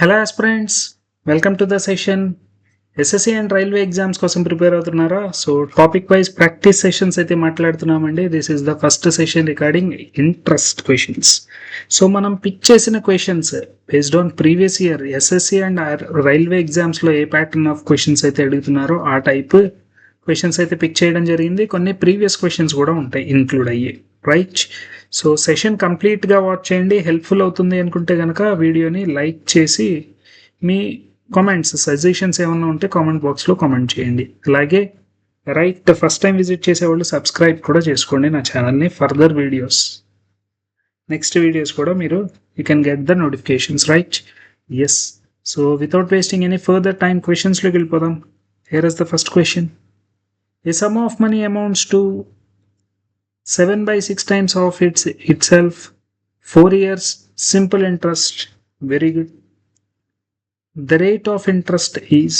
Hello aspirants, welcome to the session. SSC and railway exams కోసం prepare అవుతున్నారా? So topic wise practice sessions అయితే మాట్లాడుతున్నామండి. This is the first session regarding interest questions. So మనం pick చేసిన questions based on previous year SSC and railway ఎగ్జామ్స్లో ఏ pattern of questions అయితే అడుగుతున్నారో ఆ type questions అయితే పిక్ చేయడం జరిగింది. కొన్ని ప్రీవియస్ క్వశ్చన్స్ కూడా ఉంటాయి ఇంక్లూడ్ అయ్యి, రైట్? సో సెషన్ కంప్లీట్గా వాచ్ చేయండి. హెల్ప్ఫుల్ అవుతుంది అనుకుంటే కనుక వీడియోని లైక్ చేసి మీ కామెంట్స్ సజెషన్స్ ఏమన్నా ఉంటే కామెంట్ బాక్స్లో కామెంట్ చేయండి. అలాగే రైట్, ఫస్ట్ టైం విజిట్ చేసేవాళ్ళు సబ్స్క్రైబ్ కూడా చేసుకోండి నా ఛానల్ని. ఫర్దర్ వీడియోస్, నెక్స్ట్ వీడియోస్ కూడా మీరు you can get the notifications, right? Yes. So without wasting any further time క్వశ్చన్స్లోకి వెళ్ళిపోదాం. Here is the first question. A sum of money amounts to 7/6 times of itself, 4 years, simple interest. Very good. The rate of interest is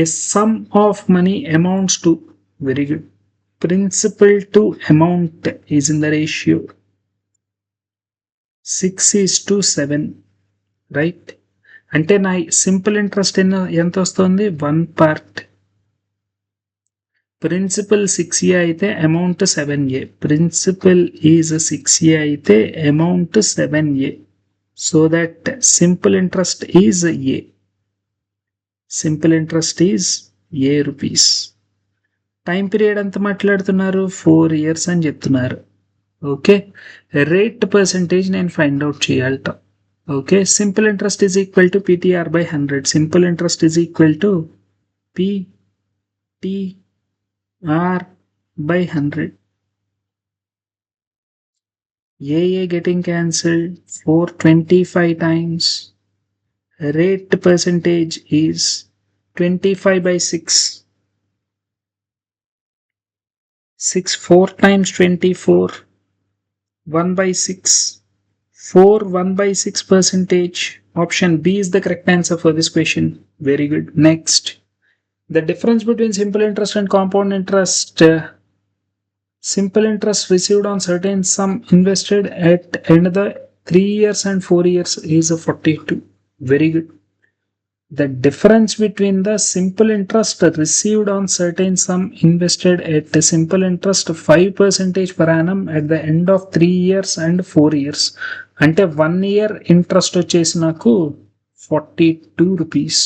a sum of money amounts to, very good, principal to amount is in the ratio 6:7, right? అంటే నా simple interest ఎంత వస్తుంది? 1 part. Principal 6A అయితే amount 7A. Principal is 6A అయితే amount 7A. So that simple interest is A. Simple interest is A rupees. Time period ఎంత మాట్లాడుతున్నారు? 4 years అని చెప్తున్నారు. ఓకే, రేట్ పర్సంటేజ్ నేను ఫైండ్ అవుట్ చేయాలట. Okay, simple interest is equal to PTR/100. Simple interest is equal to PTR/100. AA getting cancelled 425 times. Rate percentage is 25/6. 4 times 24, 1/6. 4 1/6 percentage. Option B is the correct answer for this question. Very good. Next. The difference between simple interest and compound interest. Simple interest received on certain sum invested at end of the 3 years and 4 years is 42. Very good. The difference between the simple interest received on certain sum invested at simple interest 5% per annum at the end of 3 years and 4 years. అంటే 1 year interest వచ్చేసి నాకు 42 rupees.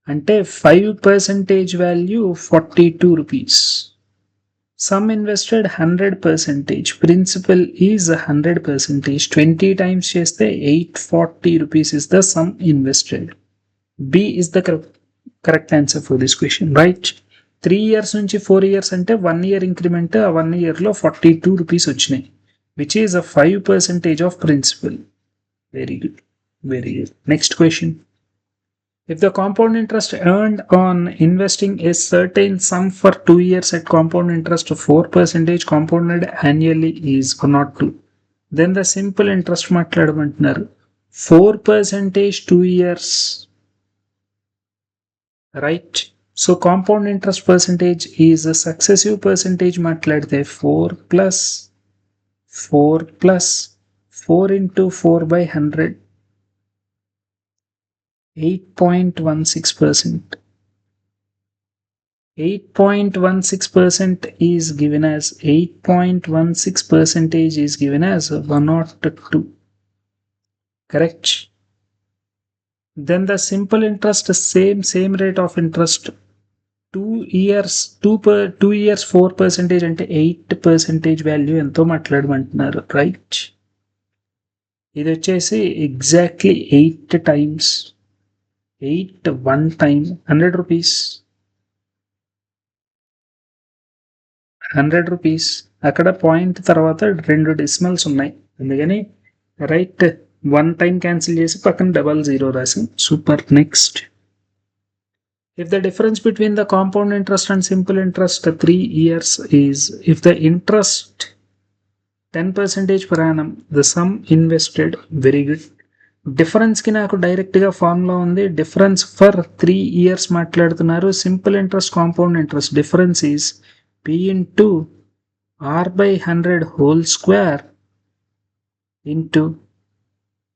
అంటే 5% value 42 rupees. Sum invested 100%. Principal is 100%. 20 times చేస్తే 840 rupees is the sum invested. B is the correct answer for this question, right? 3 years నుంచి 4 years అంటే 1 year increment. ఆ 1 yearలో 42 rupees వచ్చినాయి, which is a 5% of principal. Very good. Very good. Next question. If the compound interest earned on investing a certain sum for 2 years at compound interest of 4% compounded annually is 102, then the simple interest మాట్లాడమంటున్నారు. 4% 2 years, right? So compound interest percentage is a successive percentage మాట్లాడితే 4 plus 4 into 4/100, 8.16%. 8.16% is given as 8.16% is given as 102. Correct? Then the simple interest, same rate of interest. 2 years 4% అంటే 8% value ఎంతో మాట్లాడమంటున్నారు, right? ఇది వచ్చేసి exactly 8 times. 8 1 time 100 rupees. 100 rupees. అక్కడ point తర్వాత 2 decimals ఉన్నాయి, అందుకని right 1 time cancel చేసి పక్కన 00 రాసాం. Super. Next. If the difference between the compound interest and simple interest 3 years is, if the interest 10% per annum, the sum invested. Very good. Difference కి నాకు direct గా formula ఉంది. Difference for 3 years మాట్లాడుతున్నారు. Simple interest, compound interest difference is P into R/100 whole square into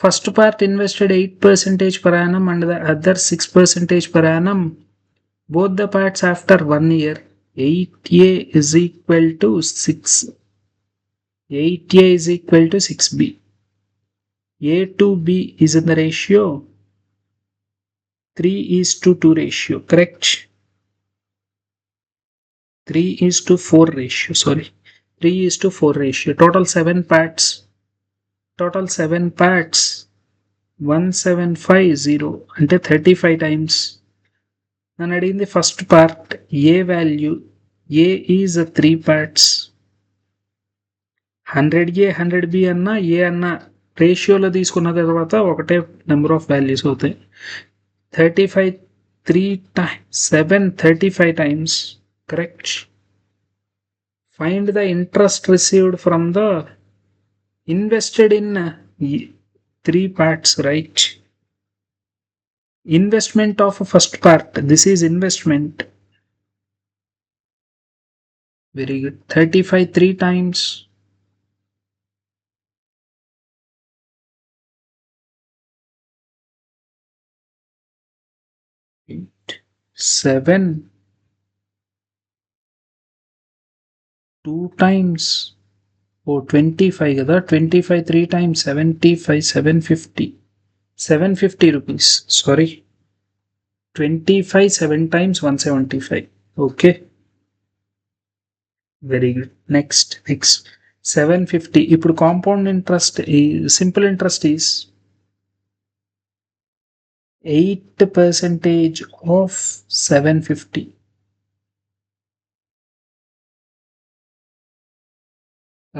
First part invested 8% per annum and the other 6% per annum. Both the parts after 1 year. 8A is equal to 6. 8A is equal to 6B. A to B is in the ratio 3:2 ratio, correct? 3:4 ratio, sorry. 3:4 ratio. Total 7 parts. 1750 అంటే 35 times. నన్ను అడిగింది first part A value. A is 3 parts. 100A 100B అన్నా ఏ అన్నా రేషియోలో తీసుకున్న తర్వాత ఒకటే number of values అవుతాయి. 35 3 times 7 35 times, correct? Find the interest received from the invested in 3 parts, right? Investment of first part, this is investment. Very good. 35 3 times. 7 2 times. Oh, 25 కదా. 25 3 times 75 750 rupees, sorry. 25 7 times 175. Okay, very good. Next 750. ఇప్పుడు compound interest, simple interest is 8% of 750.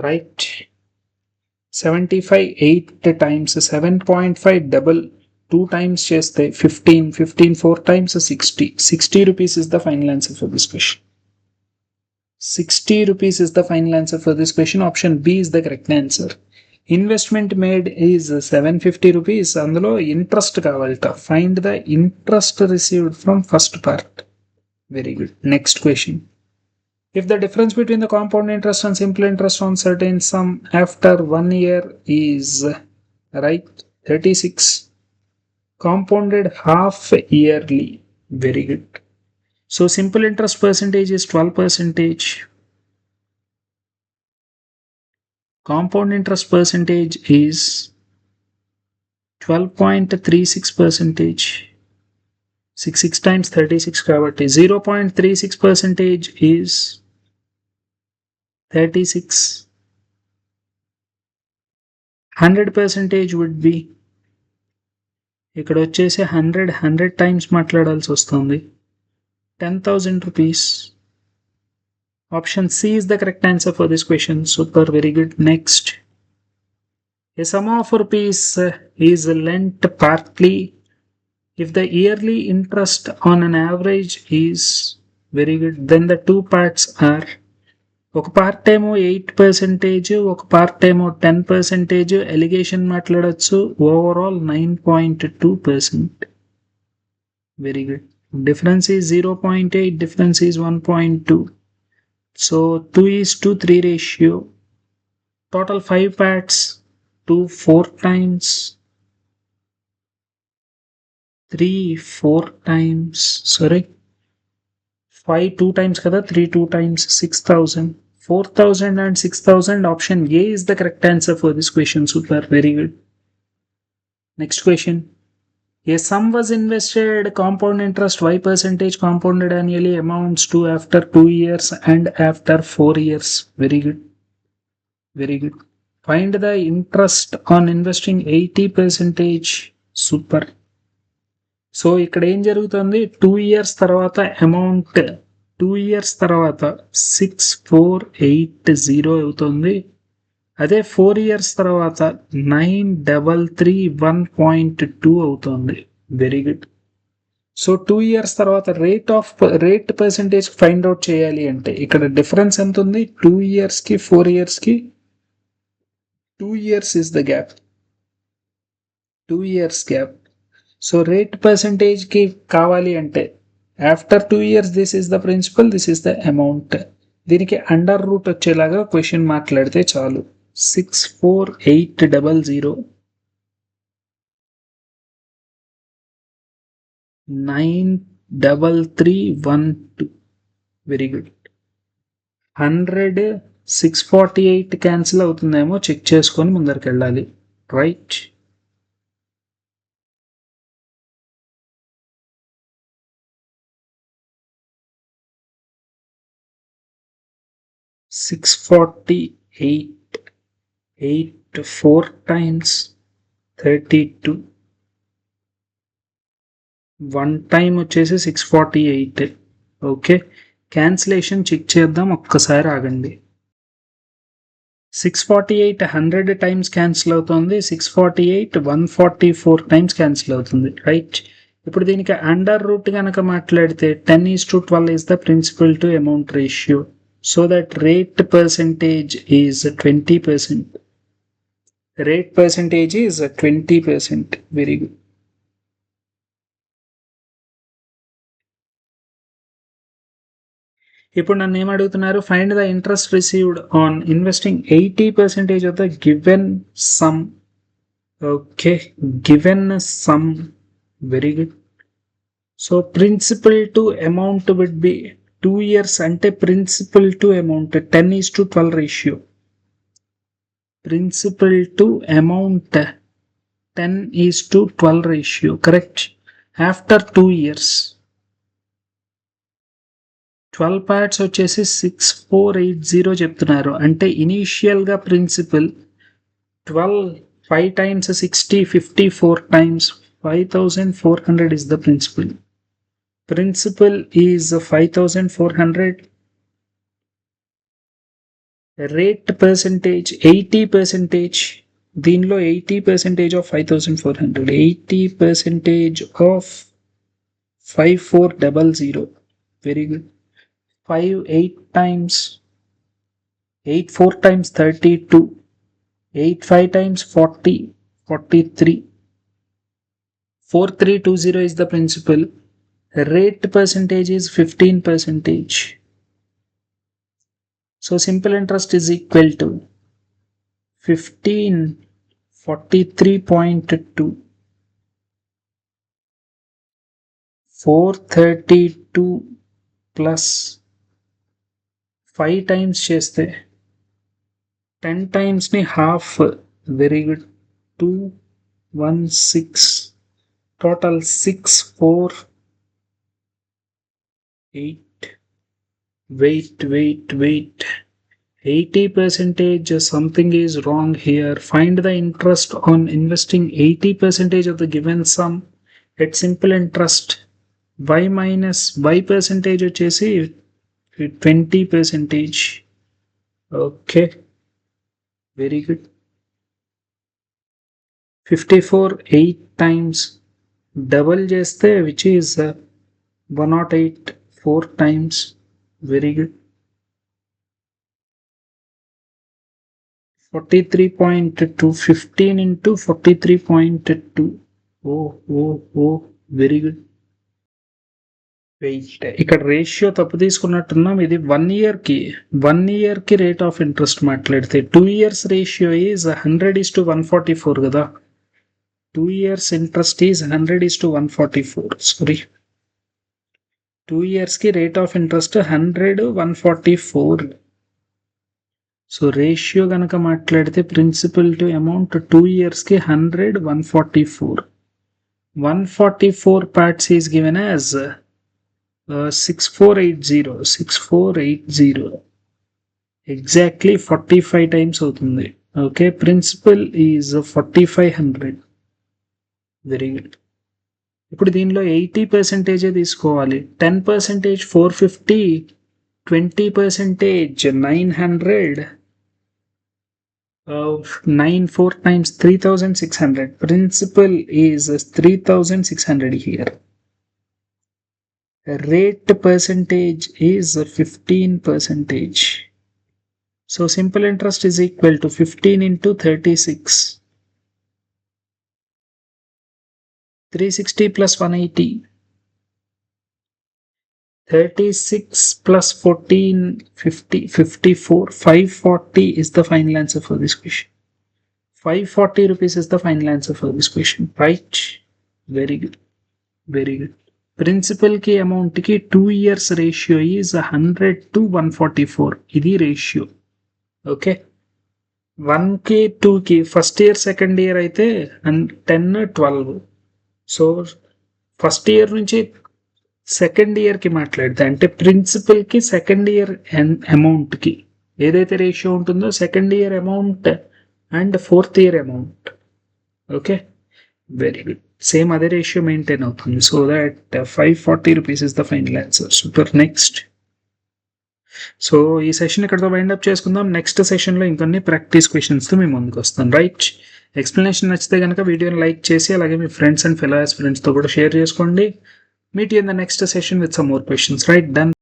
Right? 75 8 times 7.5 double 2 times చేస్తే 15 4 times 60 rupees is the final answer for this question. 60 rupees is the final answer for this question. Option B is the correct answer. Investment made is 750 rupees. అందులో interest కావాలట. Find the interest received from first part. Very good. Next question. If the difference between the compound interest and simple interest on certain sum after 1 year is, right, 36, compounded half yearly. Very good. So simple interest percentage is 12%. Compound interest percentage is 12.36%. 6 times 36 కాబట్టి 0.36% is 36. 100% would be, ఇక్కడ వచ్చేసి 100 times మాట్లాడాల్సి వస్తుంది. 10,000 rupees. Option C is the correct answer for this question. Super, very good. Next. A sum of rupees is lent partly if the yearly interest on an average is, very good, then the two parts are, ఒక part ఏమో 8%, ఒక part ఏమో 10%. Allegation మాట్లాడచ్చు. Overall 9.2%. Very good. Difference is 0.8, difference is 1.2. So 2:3 ratio. Total 5 parts. 2 4 times. 3 4 times. Sorry. 5 2 times kada. 3 2 times 6,000. 4,000 and 6,000. Option A is the correct answer for this question. Super. Very good. Next question. A sum was invested, compound interest y% compounded annually amounts to after 2 years and after 4 years. Very good. Very good. Find the interest on investing 80%. Super. So ఇక్కడ ఏం జరుగుతుంది, 2 years తర్వాత amount 2 years తర్వాత 6480 అవుతుంది. అదే 4 years తర్వాత 9331.2 అవుతుంది. Very good. So 2 years తర్వాత రేట్ పర్సెంటేజ్ ఫైండ్ అవుట్ చేయాలి అంటే ఇక్కడ డిఫరెన్స్ ఎంత ఉంది, 2 years కి 4 years కి 2 years is the gap. 2 years gap. So rate percentage కి కావాలి అంటే after 2 years this is the principal, this is the amount. దీనికి అండర్ రూట్ వచ్చేలాగా క్వశ్చన్ మాట్లాడితే చాలు. 64800 93312. Very good. 100 648 క్యాన్సిల్ అవుతుందేమో చెక్ చేసుకొని ముందరికి వెళ్ళాలి. రైట్. $648 4 times 32. 1 time వచ్చేసి 648. ఓకే, క్యాన్సిలేషన్ చెక్ చేద్దాం, ఒక్కసారి ఆగండి. 648 100 టైమ్స్ క్యాన్సిల్ అవుతుంది, 648 144 టైమ్స్ క్యాన్సిల్ అవుతుంది. రైట్. ఇప్పుడు దీనికి అండర్ రూట్ కనుక మాట్లాడితే 10:12 is the principal to amount ratio. So that rate percentage is 20%. Rate percentage is 20%. Very good. ఇప్పుడు నన్ను ఏమడుగుతున్నారు, find the interest received on investing 80% of the given sum. Okay, given sum. Very good. So principal to amount would be 2 years అంటే principal to amount 10:12 ratio. Principal to amount 10:12 ratio. Correct. After 2 years 12 parts వచ్చేసి 6480 చెప్తున్నారు. అంటే ఇనీషియల్గా principal 12 5 times 60 54 times 5400 is the principal. Principal is 5400. Rate percentage 80%. దీనిలో 80% of 5400. 80% of 5400. Very good. 5 8 times 8 4 times 32. 8 5 times 40 43. 4320 is the principal. Rate percentage is 15%. So simple interest is equal to 15 43.2 432 plus 5 times చేస్తే 10 times ని half. Very good. 216. Total 648. Wait. 80%. Something is wrong here. Find the interest on investing 80% of the given sum at simple interest. Y minus Y percentage వచ్చేసి 20%. Okay. Very good. 54 8 times double చేస్తే which is 108 4 times. Very good. 43.2 15 into 43.2. Oh, very good. Wait, ఇక్కడ ratio తప్పు తీసుకున్నట్టున్నాం. ఇది 1 year కి rate of interest మాట్లాడితే 2 years ratio is 100:144 కదా. 2 years interest is 100:144. Sorry, 2 years కి rate of interest 100:144. So ratio గనక మాట్లాడితే ప్రిన్సిపల్ టు అమౌంట్ 2 years కి 100:144. 144 parts is given as 6480. Exactly 45 times అవుతుంది. Okay, principal is 4500. Very good. ఇప్పుడు దీనిలో 80% తీసుకోవాలి. 10% 450, 20% 900. 9 4 times 3600. Principal is 3600 here. Rate percentage is 15%. So simple interest is equal to 15 into 36. 360 plus 180. 36 plus 14 50 54. 540 is the final answer for this question. 540 rupees is the final answer for this question. Right? Very good. ప్రిన్సిపల్కి అమౌంట్కి 2 years ratio is 100:144. ఇది ratio. Okay, 1కి 2కి first year second year అయితే 10-12. So first year నుంచి second ఇయర్కి మాట్లాడితే అంటే ప్రిన్సిపల్కి second year అమౌంట్కి ఏదైతే ratio ఉంటుందో second year amount and fourth year amount. Okay, very good. Same అదే రేషియో మెయింటైన్ అవుతుంది. So that 540 rupees is the final answer. Super. Next. So ఈ సెషన్ ఇక్కడతో వైండప్ చేసుకుందాం. నెక్స్ట్ సెషన్లో ఇంకొన్ని ప్రాక్టీస్ క్వశ్చన్స్తో మేము ముందుకు వస్తాం. రైట్, ఎక్స్ప్లెనేషన్ నచ్చితే కనుక వీడియోని లైక్ చేసి అలాగే మీ ఫ్రెండ్స్ అండ్ ఫెలో ఆస్పిరెంట్స్తో కూడా షేర్ చేసుకోండి. Meet you in the next session with some more questions. Right, done.